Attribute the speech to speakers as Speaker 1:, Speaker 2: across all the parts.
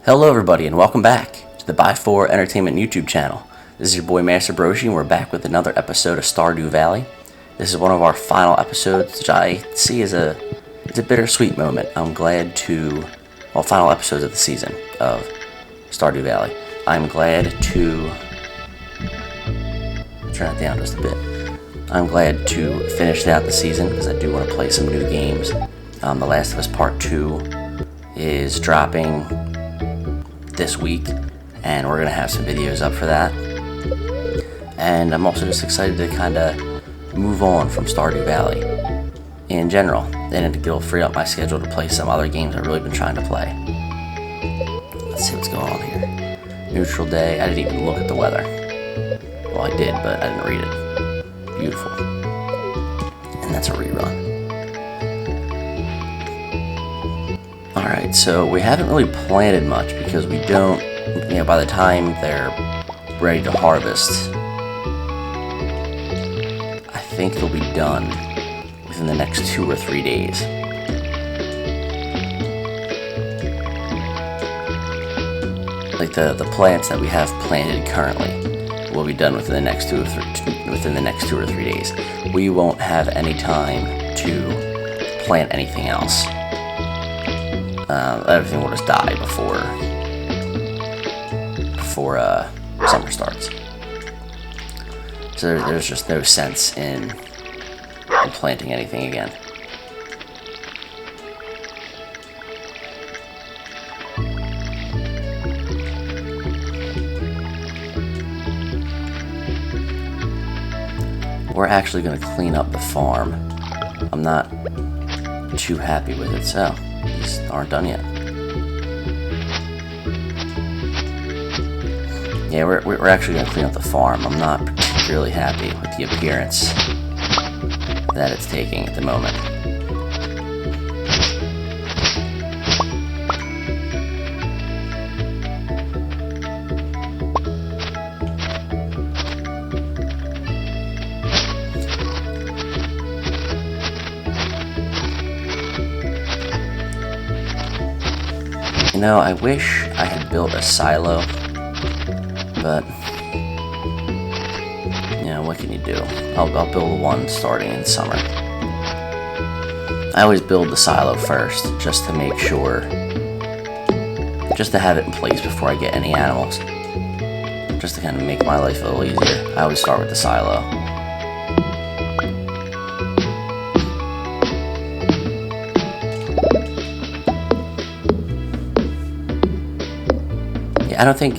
Speaker 1: Hello everybody and welcome back to the Byyfor Entertainment YouTube channel. This is your boy Master Broshi and we're back with another episode of Stardew Valley. This is one of our final episodes, which I see as a bittersweet moment. I'm glad to, final episodes of the season of Stardew Valley. I'm glad to, turn it down just a bit. I'm glad to finish out the season because I do want to play some new games. The Last of Us Part 2 is dropping this week, and we're gonna have some videos up for that. And I'm also just excited to kind of move on from Stardew Valley in general, and it'll free up my schedule to play some other games I've really been trying to play. Let's see what's going on here. Neutral day. I didn't even look at the weather. Well, I did, but I didn't read it. Beautiful. And that's a rerun. Alright, so we haven't really planted much because we don't, by the time they're ready to harvest, I think they'll be done within the next 2 or 3 days. Like the plants that we have planted currently will be done within the next 2 or 3 days. We won't have any time to plant anything else. Everything will just die before summer starts. So there's just no sense in planting anything again. We're actually going to clean up the farm. I'm not too happy with it, so these aren't done yet. Yeah, we're actually going to clean up the farm. I'm not particularly happy with the appearance that it's taking at the moment. You know, I wish I had built a silo, but, you know, what can you do? I'll build one starting in summer. I always build the silo first, just to make sure, just to have it in place before I get any animals. Just to kind of make my life a little easier. I always start with the silo. I don't think...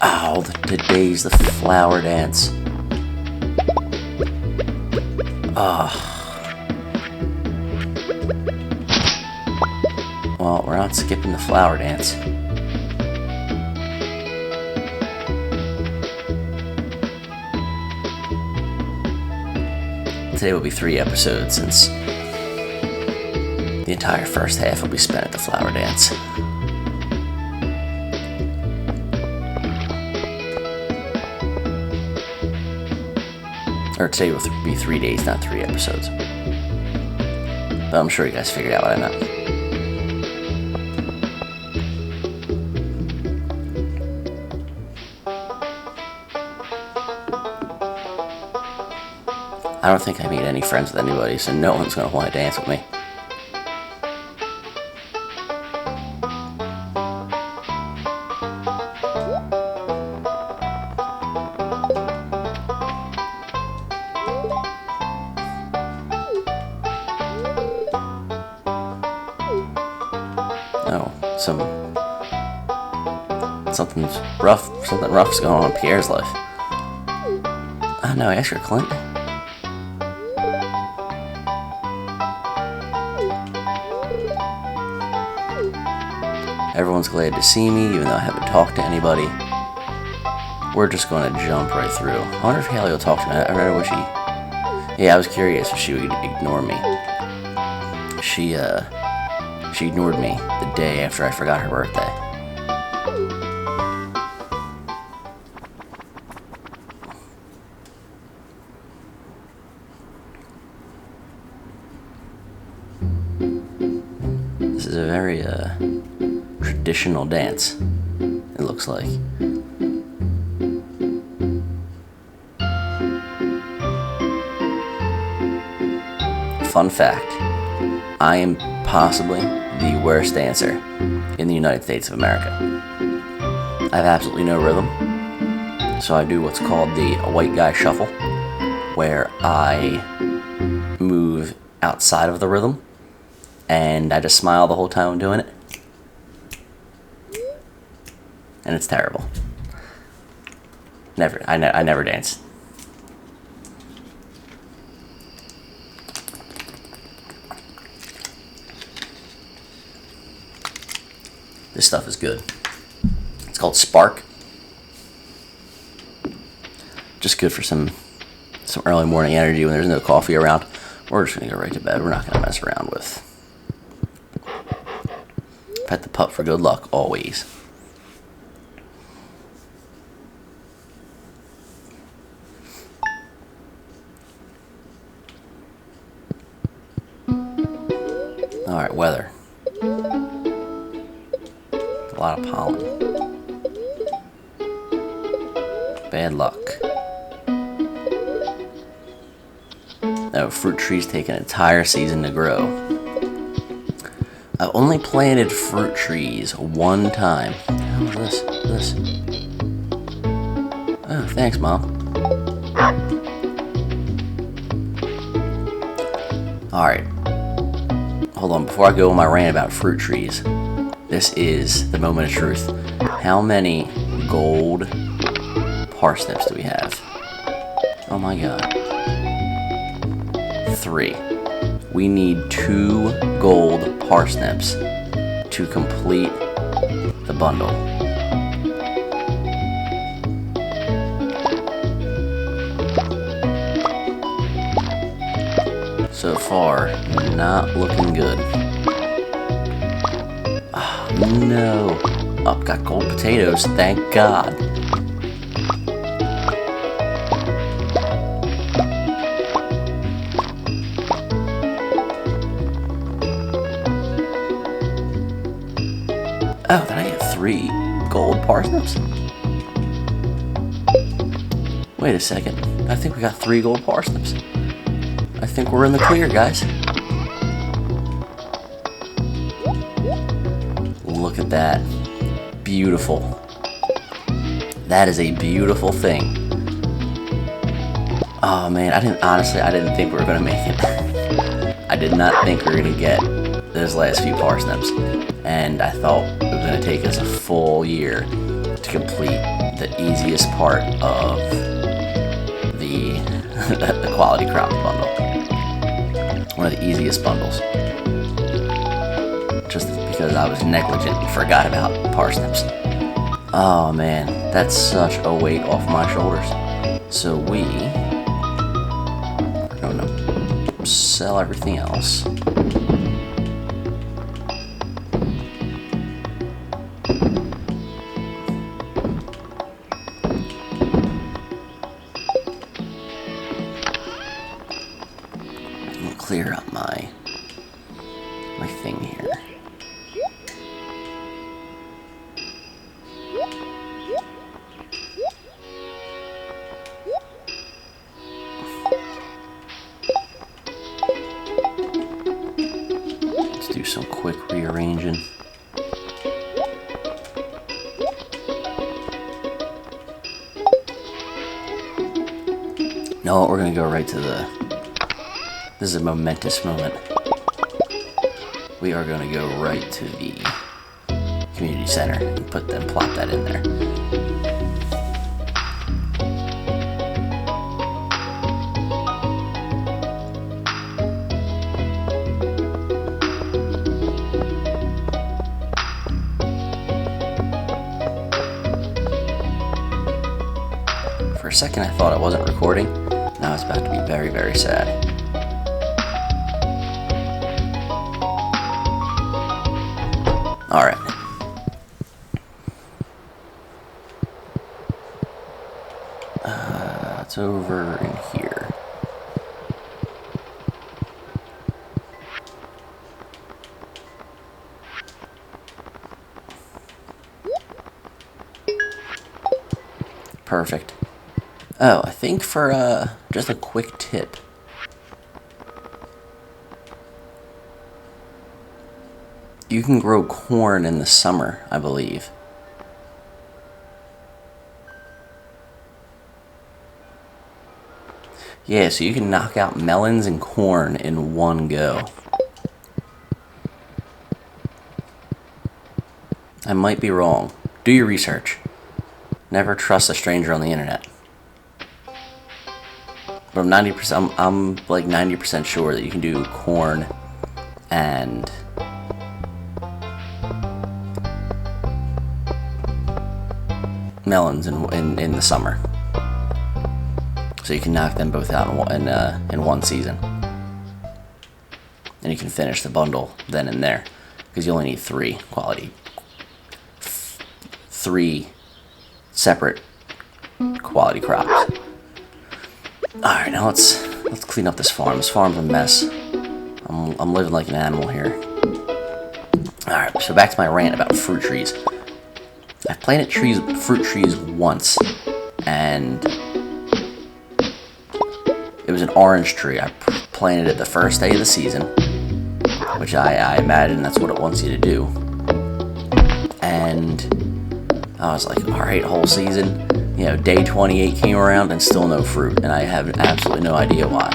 Speaker 1: Oh, the days, the flower dance. Well, we're not skipping the flower dance. Today will be 3 episodes since the entire first half will be spent at the flower dance. Or today will be 3 days, not 3 episodes. But I'm sure you guys figured out what I meant. I don't think I made any friends with anybody, so no one's going to want to dance with me. Something rough's going on in Pierre's life. Oh no, ask her, Clint. Everyone's glad to see me, even though I haven't talked to anybody. We're just going to jump right through. I wonder if Haley will talk to me. I read what she... Yeah, I was curious if she would ignore me. She ignored me the day after I forgot her birthday. This is a very traditional dance, it looks like. Fun fact, I am possibly the worst dancer in the United States of America. I have absolutely no rhythm, so I do what's called the white guy shuffle, where I move outside of the rhythm, and I just smile the whole time I'm doing it. And it's terrible. I never dance. This stuff is good. It's called Spark. Just good for some early morning energy when there's no coffee around. We're just going to go right to bed. We're not going to mess around with. Pet the pup for good luck, always. Alright, weather. A lot of pollen. Bad luck. No, fruit trees take an entire season to grow. I've only planted fruit trees one time. What the hell is this? Oh, thanks, Mom. Alright. Hold on, before I go on my rant about fruit trees, this is the moment of truth. How many gold parsnips do we have? Oh my god. 3. We need 2 gold parsnips to complete the bundle. So far, not looking good. Oh, no. Oh, got gold potatoes, thank God. Oh, did I get 3 gold parsnips? Wait a second. I think we got 3 gold parsnips. I think we're in the clear, guys. Look at that. Beautiful. That is a beautiful thing. Oh man, I didn't think we were gonna make it. I did not think we were gonna get those last few parsnips. And I thought it was gonna take us a full year to complete the easiest part of the quality crop bundle. One of the easiest bundles. Just because I was negligent and forgot about parsnips. Oh man, that's such a weight off my shoulders. So we are going to sell everything else. Clear up my thing here. Let's do some quick rearranging. No, we're gonna go right to the. This is a momentous moment. We are going to go right to the community center and plop that in there. For a second I thought I wasn't recording. Now it's about to be very, very sad. Alright. It's over in here. Perfect. Oh, I think for just a quick tip. You can grow corn in the summer, I believe. Yeah, so you can knock out melons and corn in one go. I might be wrong. Do your research. Never trust a stranger on the internet. But I'm like 90% sure that you can do corn and melons in the summer. So you can knock them both out in one season. And you can finish the bundle then and there. Because you only need three separate quality crops. Alright, now let's clean up this farm. This farm's a mess. I'm living like an animal here. Alright, so back to my rant about fruit trees. I've planted fruit trees once, and it was an orange tree. I planted it the first day of the season, which I imagine that's what it wants you to do. And I was like, alright, whole season. You know, day 28 came around and still no fruit, and I have absolutely no idea why.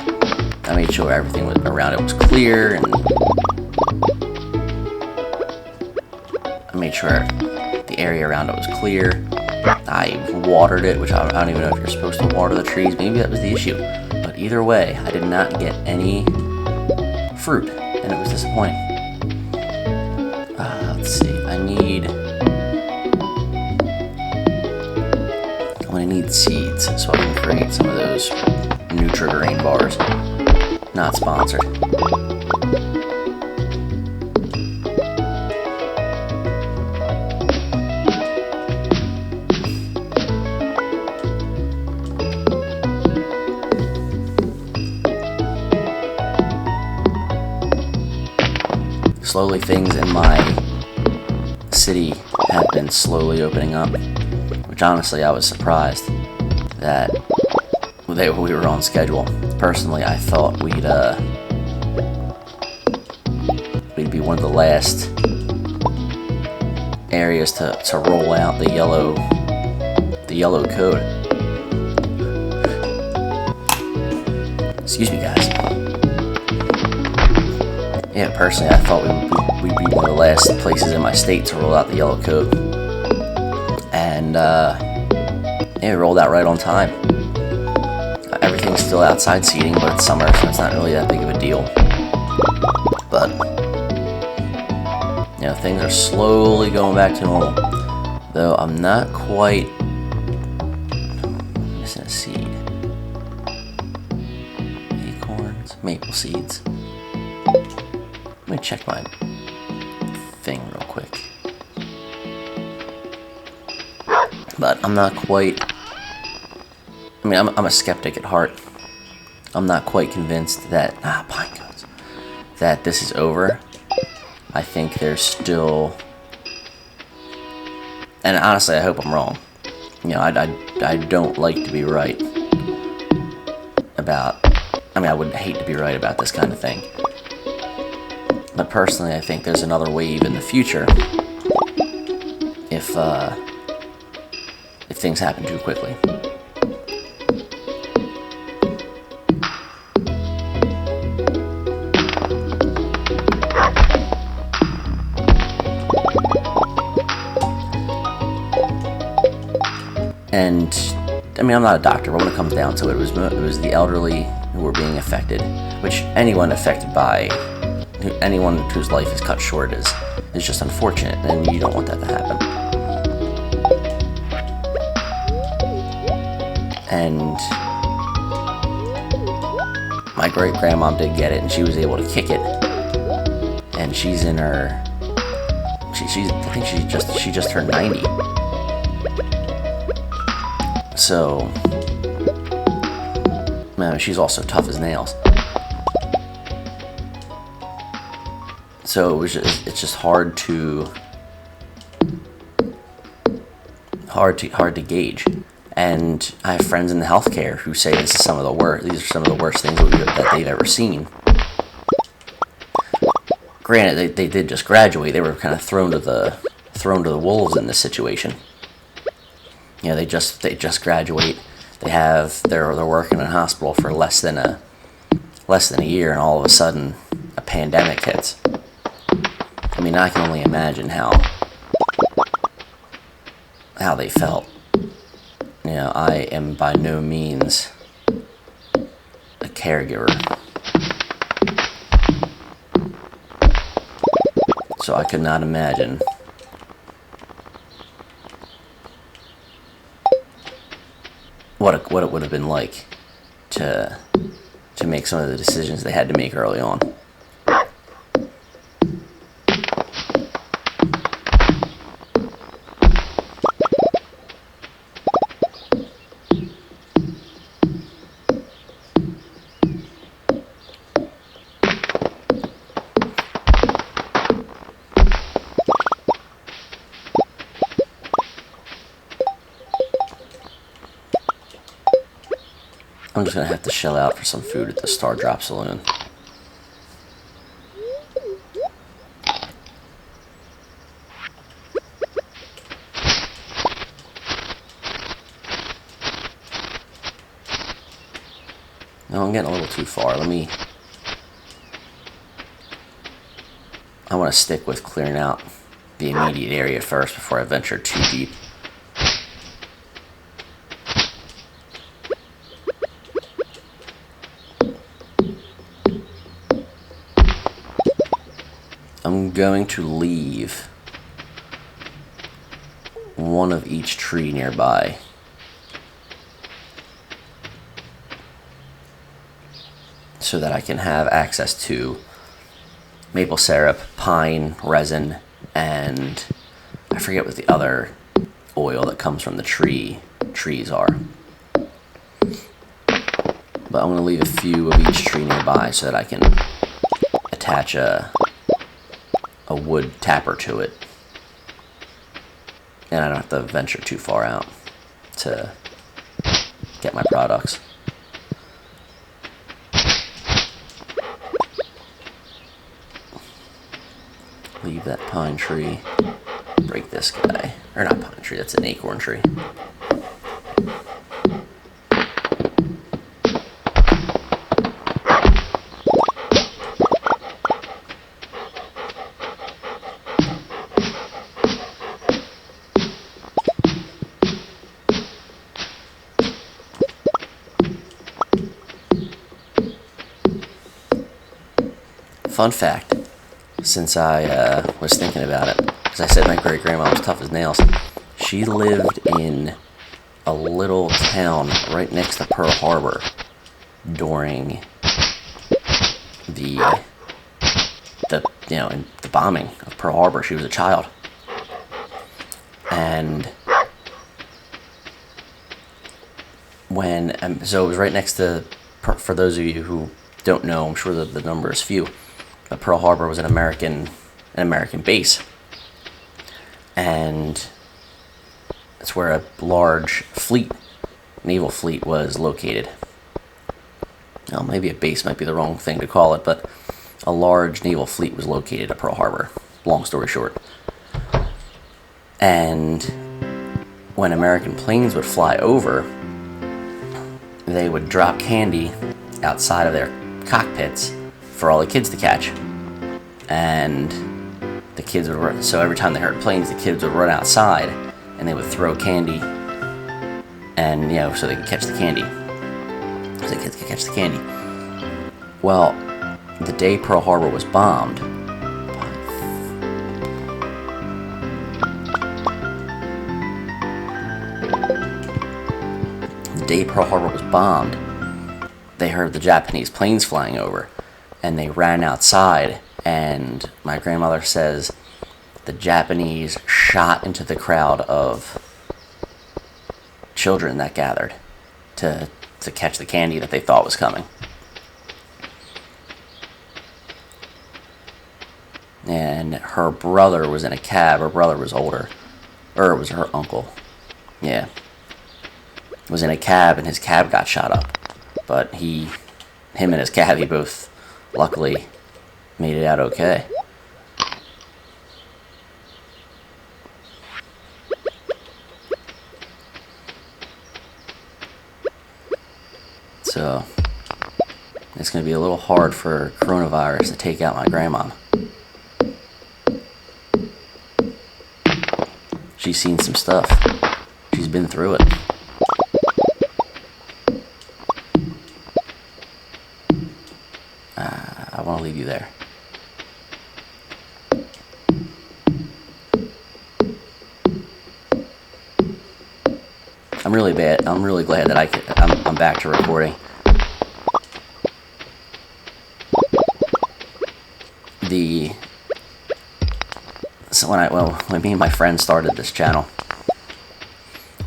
Speaker 1: I made sure everything around it was clear, and I made sure the area around it was clear. I watered it, which I don't even know if you're supposed to water the trees. Maybe that was the issue. But either way, I did not get any fruit, and it was disappointing. Let's see, I'm gonna need seeds so I can create some of those Nutri-Grain bars. Not sponsored. Slowly, things in my city have been slowly opening up, which honestly I was surprised that we were on schedule. Personally, I thought we'd be one of the last areas to roll out the yellow code. Excuse me, guys. Yeah, personally, I thought we'd be one of the last places in my state to roll out the yellow code. And, it rolled out right on time. Everything's still outside seating, but it's summer, so it's not really that big of a deal. But, you know, things are slowly going back to normal. Though I'm not quite... I'm missing a seed. Acorns, maple seeds. Let me check my thing real quick. But I'm not quite... I mean, I'm a skeptic at heart. I'm not quite convinced that... pine cones. That this is over. I think there's still... And honestly, I hope I'm wrong. You know, I don't like to be right about... I mean, I would hate to be right about this kind of thing. But personally, I think there's another wave in the future if things happen too quickly. And I mean, I'm not a doctor, but when it comes down to it, it was the elderly who were being affected, which anyone affected by anyone whose life is cut short is just unfortunate, and you don't want that to happen. And my great-grandmom did get it, and she was able to kick it. And she's in her... I think she just turned 90. So... man, she's also tough as nails. So it's just hard to gauge. And I have friends in the healthcare who say this is some of the worst. These are some of the worst things that they've ever seen. Granted, they did just graduate. They were kind of thrown to the wolves in this situation. You know, they just graduate. They're working in a hospital for less than a year, and all of a sudden a pandemic hits. I mean, I can only imagine how they felt. You know, I am by no means a caregiver, so I could not imagine what it would have been like to make some of the decisions they had to make early on. I'm just going to have to shell out for some food at the Stardew Saloon. No, I'm getting a little too far. I want to stick with clearing out the immediate area first before I venture too deep. I'm going to leave one of each tree nearby. So that I can have access to maple syrup, pine, resin, and I forget what the other oil that comes from the trees are. But I'm going to leave a few of each tree nearby so that I can attach a wood tapper to it. And I don't have to venture too far out to get my products. Leave that pine tree. Break this guy. Or not pine tree, that's an acorn tree. Fun fact, since I was thinking about it, because I said my great-grandma was tough as nails, she lived in a little town right next to Pearl Harbor during the bombing of Pearl Harbor. She was a child, and so it was right next to. For those of you who don't know, I'm sure that the number is few. But Pearl Harbor was an American base, and that's where a large naval fleet was located. Well, maybe a base might be the wrong thing to call it, but a large naval fleet was located at Pearl Harbor. Long story short. And when American planes would fly over, they would drop candy outside of their cockpits for all the kids to catch. And the kids would run, so every time they heard planes, the kids would run outside and they would throw candy, and so they could catch the candy. So the kids could catch the candy. Well, the day Pearl Harbor was bombed, they heard the Japanese planes flying over, and they ran outside, and my grandmother says the Japanese shot into the crowd of children that gathered to catch the candy that they thought was coming. And her brother was in a cab. Her brother was older. Or it was her uncle. Yeah. was in a cab and his cab got shot up. But him and his cabbie both luckily made it out okay. So it's going to be a little hard for coronavirus to take out my grandma. She's seen some stuff. She's been through it. I want to leave you there. I'm really glad that I'm back to recording. When me and my friend started this channel,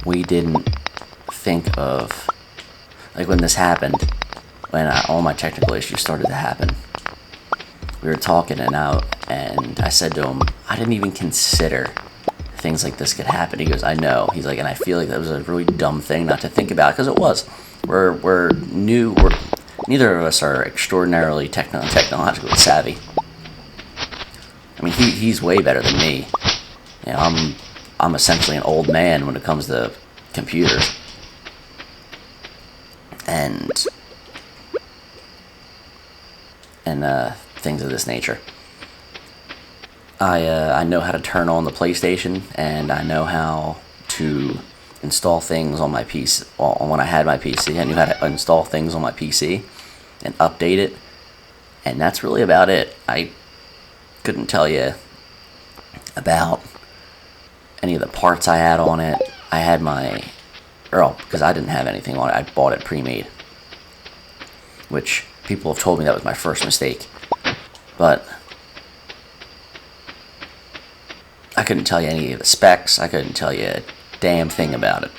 Speaker 1: we didn't think of, like, when this happened, when all my technical issues started to happen. We were talking and I said to him, I didn't even consider things like this could happen. He goes, I know. He's like, and I feel like that was a really dumb thing not to think about, because it was. We're new. Neither of us are extraordinarily technologically savvy. I mean, he's way better than me. You know, I'm essentially an old man when it comes to computers. And things of this nature. I know how to turn on the PlayStation, and I know how to install things on my PC. When I had my PC, I knew how to install things on my PC and update it, and that's really about it. I couldn't tell you about any of the parts I had on it. I had because I didn't have anything on it, I bought it pre-made, which people have told me that was my first mistake, but I couldn't tell you any of the specs. I couldn't tell you a damn thing about it.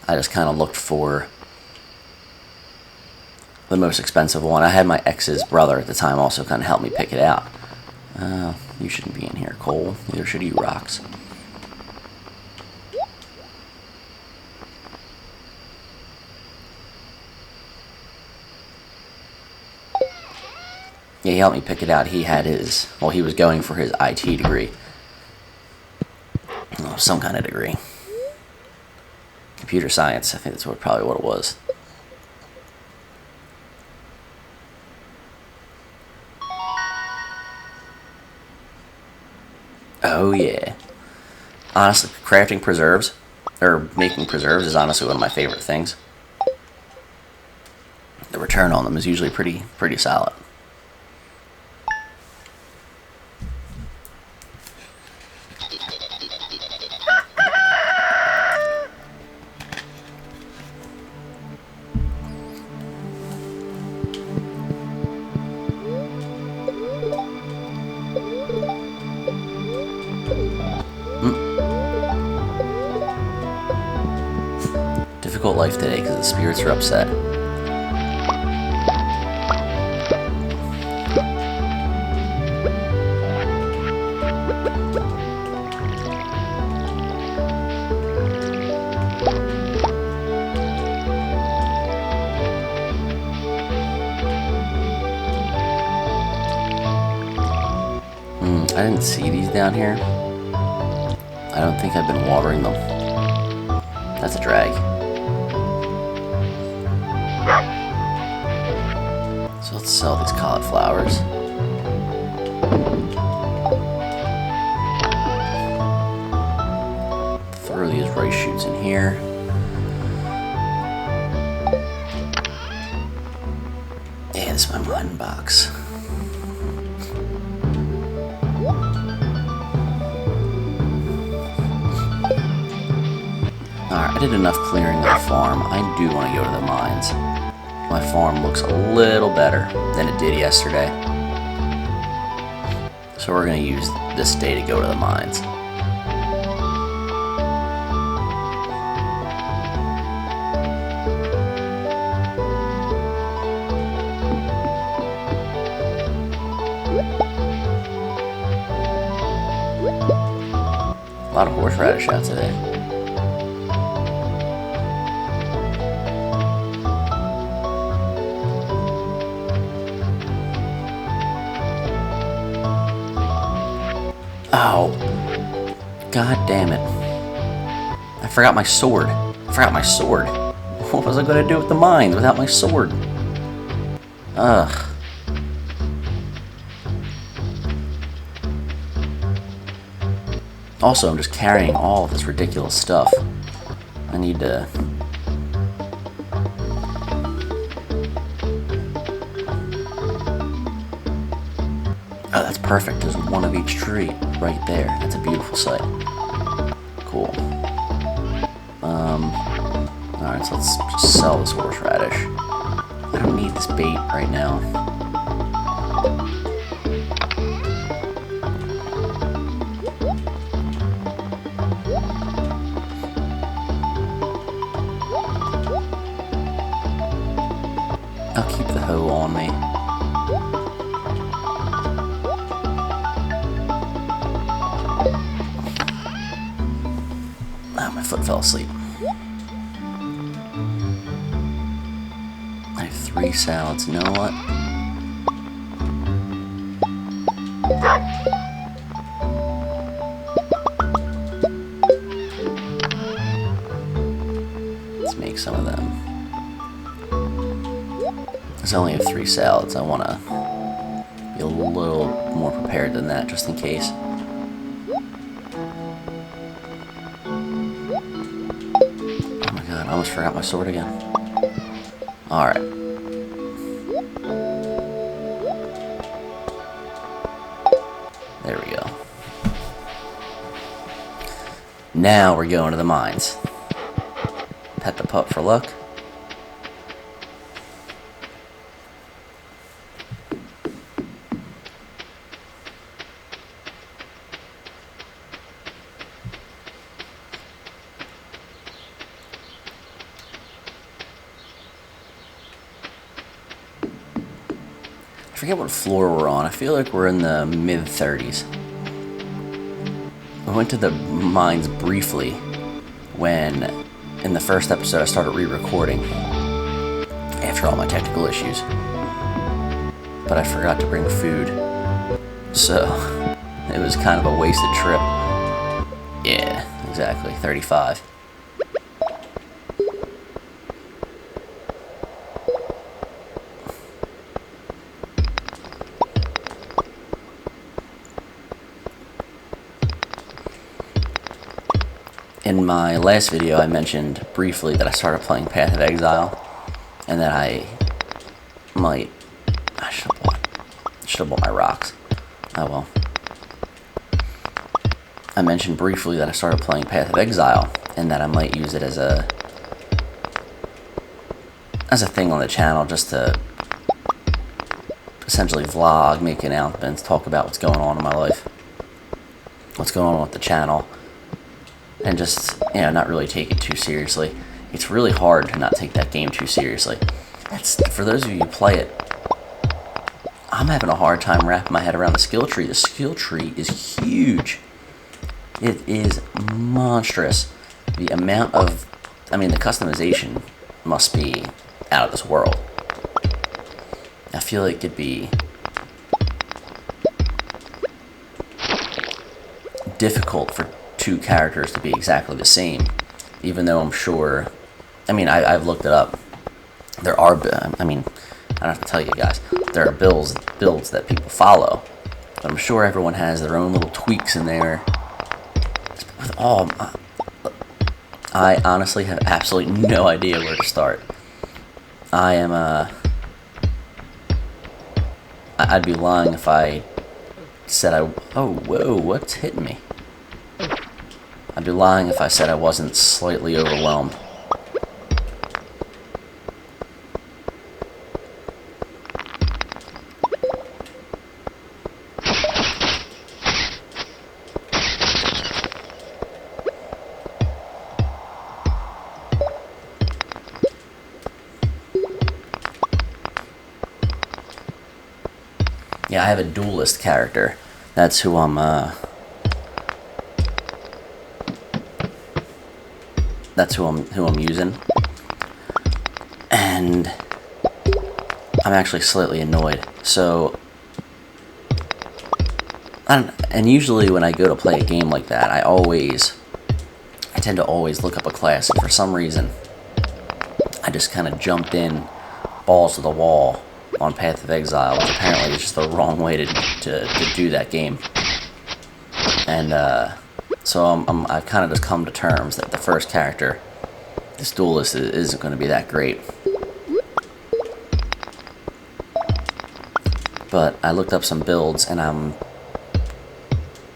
Speaker 1: I just kind of looked for the most expensive one. I had my ex's brother at the time also kind of help me pick it out. You shouldn't be in here, Cole. Neither should you, Rocks. Yeah, he helped me pick it out. He had he was going for his IT degree. Oh, some kind of degree. Computer science, I think that's probably what it was. Oh yeah. Honestly, crafting preserves, or making preserves, is honestly one of my favorite things. The return on them is usually pretty solid. Difficult life today because the spirits are upset. I didn't see these down here. I don't think I've been watering them. That's a drag. So let's sell these cauliflowers. Throw these rice shoots in here. Yeah, this is my mine box. Alright, I did enough clearing of the farm. I do want to go to the mines. My farm looks a little better than it did yesterday. So we're going to use this day to go to the mines. A lot of horseradish out today. Oh, god damn it. I forgot my sword. What was I gonna do with the mines without my sword? Ugh. Also, I'm just carrying all of this ridiculous stuff. I need to... Oh, that's perfect. There's one of each tree right there. That's a beautiful sight. Cool. Alright, so let's just sell this horseradish. I don't need this bait right now. I'll keep the hoe on me. Ah, my foot fell asleep. I have 3 salads. You know what? Let's make some of them. Because I only have 3 salads, I want to be a little more prepared than that, just in case. Oh my god, I almost forgot my sword again. Alright. There we go. Now we're going to the mines. Pet the pup for luck. I forget what floor we're on. I feel like we're in the mid-30s. I went to the mines briefly when, in the first episode, I started re-recording after all my technical issues. But I forgot to bring food. So, it was kind of a wasted trip. Yeah, exactly. 35. In my last video, I mentioned briefly that I started playing Path of Exile, and that I should have bought my rocks. Oh well. I mentioned briefly that I started playing Path of Exile, and that I might use it as a thing on the channel, just to essentially vlog, make announcements, talk about what's going on in my life, what's going on with the channel. And just, you know, not really take it too seriously. It's really hard to not take that game too seriously. For those of you who play it, I'm having a hard time wrapping my head around the skill tree. The skill tree is huge. It is monstrous. The amount of, the customization must be out of this world. I feel like it'd be difficult for 2 characters to be exactly the same, even though I'm sure, I've looked it up. There are, I don't have to tell you guys, there are builds that people follow, but I'm sure everyone has their own little tweaks in there. With all, I honestly have absolutely no idea where to start. I'd be lying if I said oh, whoa, what's hitting me? I'd be lying if I said I wasn't slightly overwhelmed. Yeah, I have a duelist character. That's who I'm using, and I'm actually slightly annoyed. So And usually when I go to play a game like that, I tend to always look up a class, and for some reason, I just kind of jumped in balls to the wall on Path of Exile, which apparently is just the wrong way to do that game. And so I've kind of just come to terms that the first character, this duelist, isn't going to be that great. But I looked up some builds, and I'm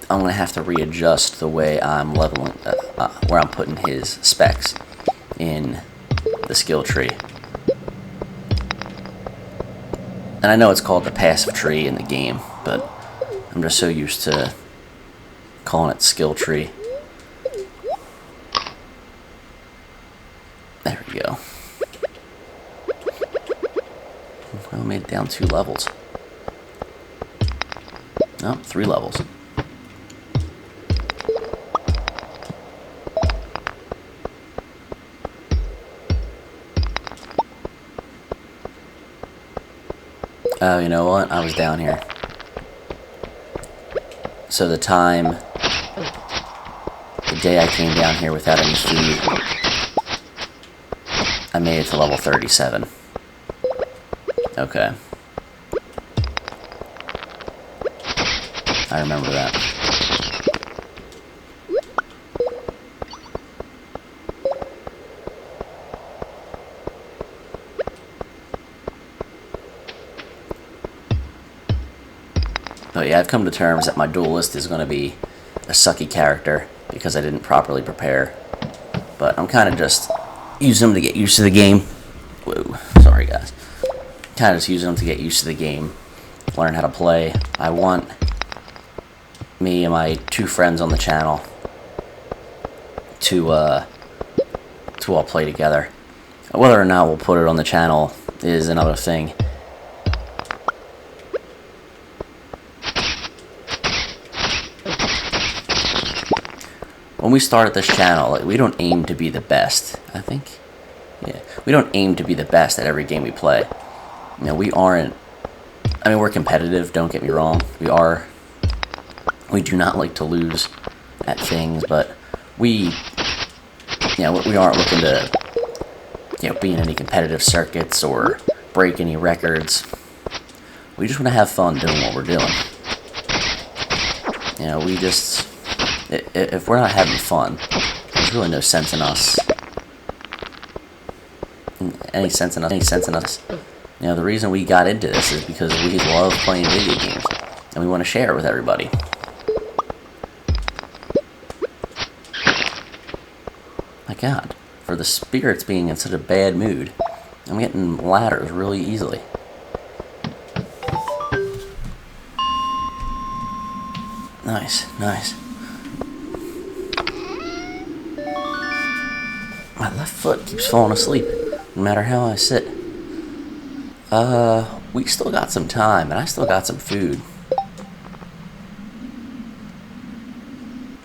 Speaker 1: going to have to readjust the way I'm leveling, where I'm putting his specs in the skill tree. And I know it's called the passive tree in the game, but I'm just so used to calling it skill tree. There we go. Well, we made it down 2 levels. No, 3 levels. Oh, you know what? I was down here. So the day I came down here without any food, I made it to level 37. Okay. I remember that. But yeah, I've come to terms that my duelist is going to be a sucky character because I didn't properly prepare. But I'm kind of just using him to get used to the game. Whoa, sorry guys. Kind of just using him to get used to the game, learn how to play. I want me and my 2 friends on the channel to all play together. Whether or not we'll put it on the channel is another thing. When we started this channel, like, we don't aim to be the best, I think. Yeah, we don't aim to be the best at every game we play. You know, we aren't, I mean, we're competitive, don't get me wrong. We do not like to lose at things, but we aren't looking to, be in any competitive circuits or break any records. We just want to have fun doing what we're doing. We just, if we're not having fun, there's really no sense in us. Any sense in us. The reason we got into this is because we love playing video games, and we want to share it with everybody. My God, for the spirits being in such a bad mood, I'm getting ladders really easily. Nice. My left foot keeps falling asleep, no matter how I sit. We still got some time, and I still got some food.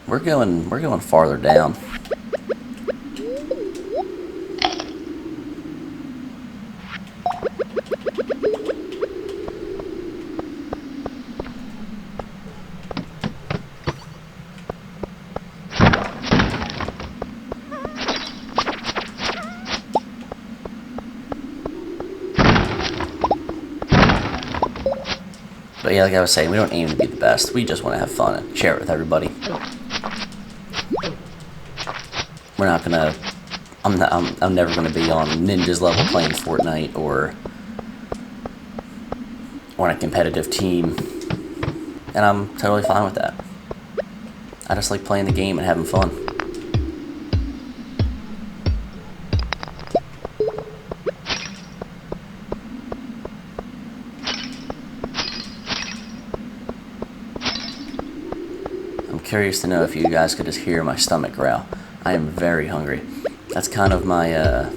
Speaker 1: We're going farther down. But yeah, like I was saying, we don't aim to be the best. We just want to have fun and share it with everybody. We're not gonna. I'm never gonna be on Ninja's level playing Fortnite or on a competitive team, and I'm totally fine with that. I just like playing the game and having fun. I'm curious to know if you guys could just hear my stomach growl. I am very hungry. That's kind of my, I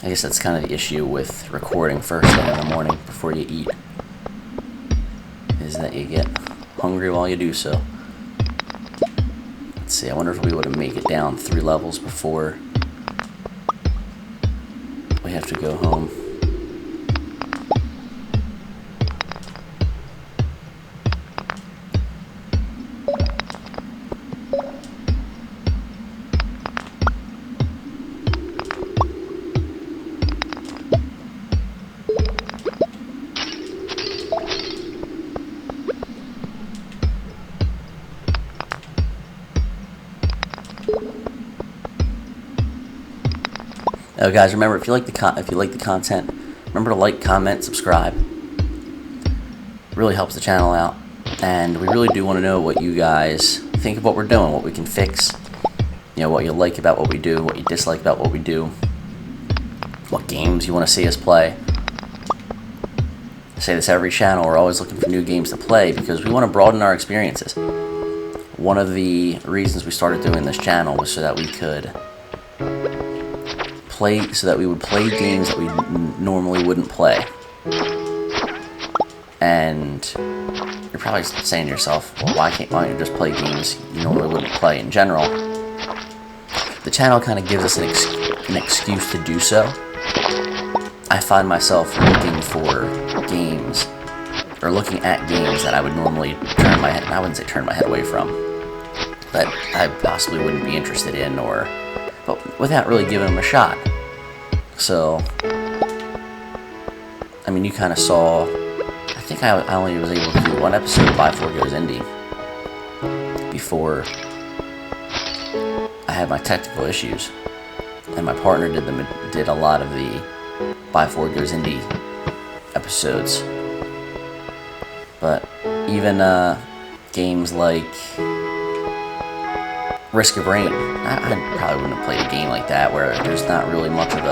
Speaker 1: guess that's kind of the issue with recording first thing in the morning before you eat, is that you get hungry while you do so. Let's see, I wonder if we would have made it down 3 levels before we have to go home. Oh, guys, remember, if you like the content, remember to like, comment, subscribe. It really helps the channel out, and we really do want to know what you guys think of what we're doing, what we can fix. You know, what you like about what we do, what you dislike about what we do, what games you want to see us play. I say this every channel, we're always looking for new games to play because we want to broaden our experiences. One of the reasons we started doing this channel was so that we could we would play games that we normally wouldn't play. And you're probably saying to yourself, well, why don't you just play games you normally wouldn't play in general? The channel kind of gives us an excuse to do so. I find myself looking for games, or looking at games that I would normally turn my head, I wouldn't say turn my head away from, that I possibly wouldn't be interested in, but without really giving them a shot. So, I mean, you kind of saw, I think I only was able to do one episode of Byyfor Goes Indie before I had my technical issues, and my partner did a lot of the Byyfor Goes Indie episodes. But even games like Risk of Rain, I probably wouldn't have played a game like that where there's not really much of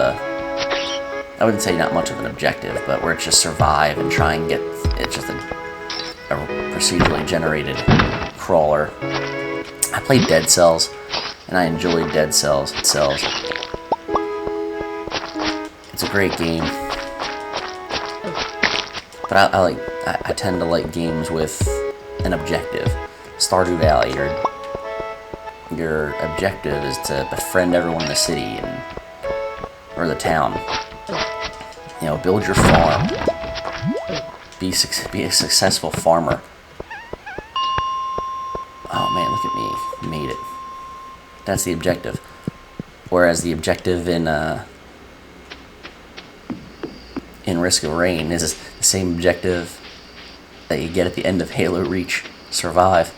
Speaker 1: I wouldn't say not much of an objective, but where it's just survive and try and it's just a procedurally generated crawler. I played Dead Cells, and I enjoyed Dead Cells. It's a great game, but I tend to like games with an objective. Stardew Valley, your objective is to befriend everyone in the city or the town. You know, build your farm. Be a successful farmer. Oh man, look at me, made it. That's the objective. Whereas the objective in Risk of Rain is the same objective that you get at the end of Halo Reach: Survive.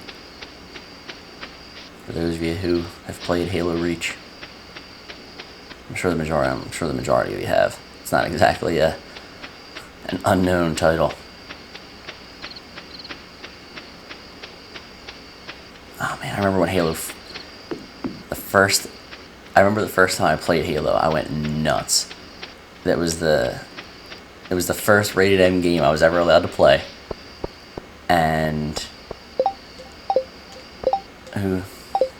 Speaker 1: For those of you who have played Halo Reach, I'm sure the majority of you have. It's not exactly an unknown title. Oh man, I remember when the first time I played Halo, I went nuts. It was the first rated M game I was ever allowed to play. And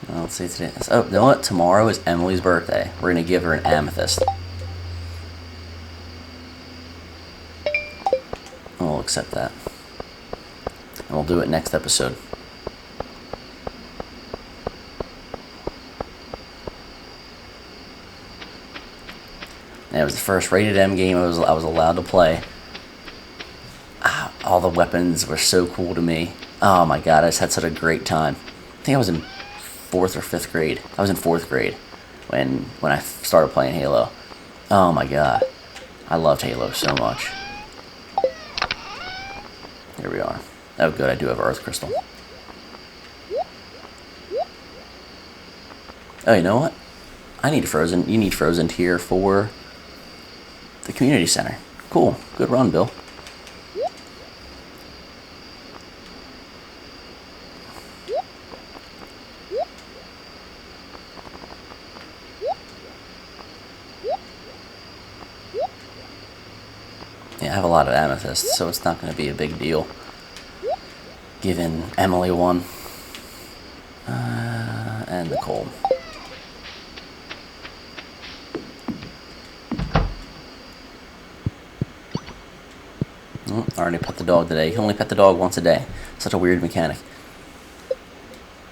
Speaker 1: let's see today. Oh, you know what? Tomorrow is Emily's birthday. We're gonna give her an amethyst. And we'll accept that. And we'll do it next episode. And it was the first rated M game I was allowed to play. All the weapons were so cool to me. Oh my god, I just had such a great time. I think I was in 4th or 5th grade. I was in 4th grade when I started playing Halo. Oh my god, I loved Halo so much. Here we are. Oh good, I do have Earth Crystal. Oh, you know what? You need Frozen Tier for the community center. Cool. Good run, Bill. Yeah, I have a lot of amethysts, so it's not going to be a big deal. Giving Emily one. And the coal. I already pet the dog today. You can only pet the dog once a day. Such a weird mechanic.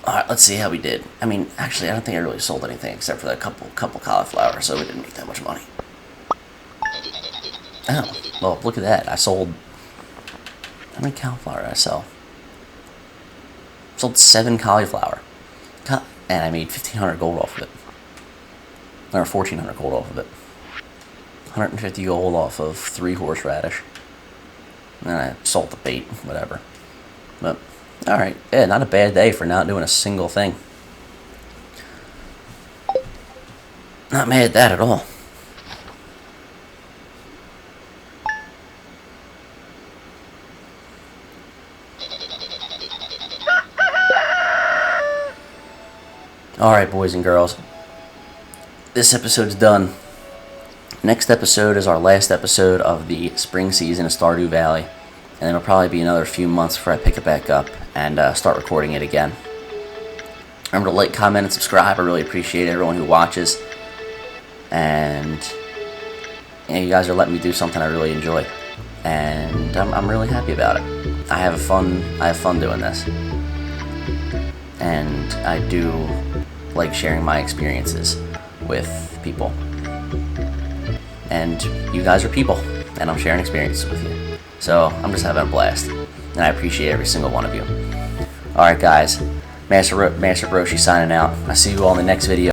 Speaker 1: Alright, let's see how we did. I mean, actually, I don't think I really sold anything except for that couple cauliflower, so we didn't make that much money. Oh, well, look at that. I sold... How many cauliflower did I sell? Sold 7 cauliflower. And I made 1,500 gold off of it. Or 1,400 gold off of it. 150 gold off of 3 horseradish. And then I sold the bait, whatever. But, alright. Yeah, not a bad day for not doing a single thing. Not mad at that at all. Alright, boys and girls. This episode's done. Next episode is our last episode of the spring season of Stardew Valley. And then it'll probably be another few months before I pick it back up and start recording it again. Remember to like, comment, and subscribe. I really appreciate everyone who watches. And you guys are letting me do something I really enjoy. And I'm really happy about it. I have fun doing this. And I do like sharing my experiences with people. And you guys are people, and I'm sharing experiences with you. So I'm just having a blast, and I appreciate every single one of you. Alright guys, Master Broshi signing out. I see you all in the next video.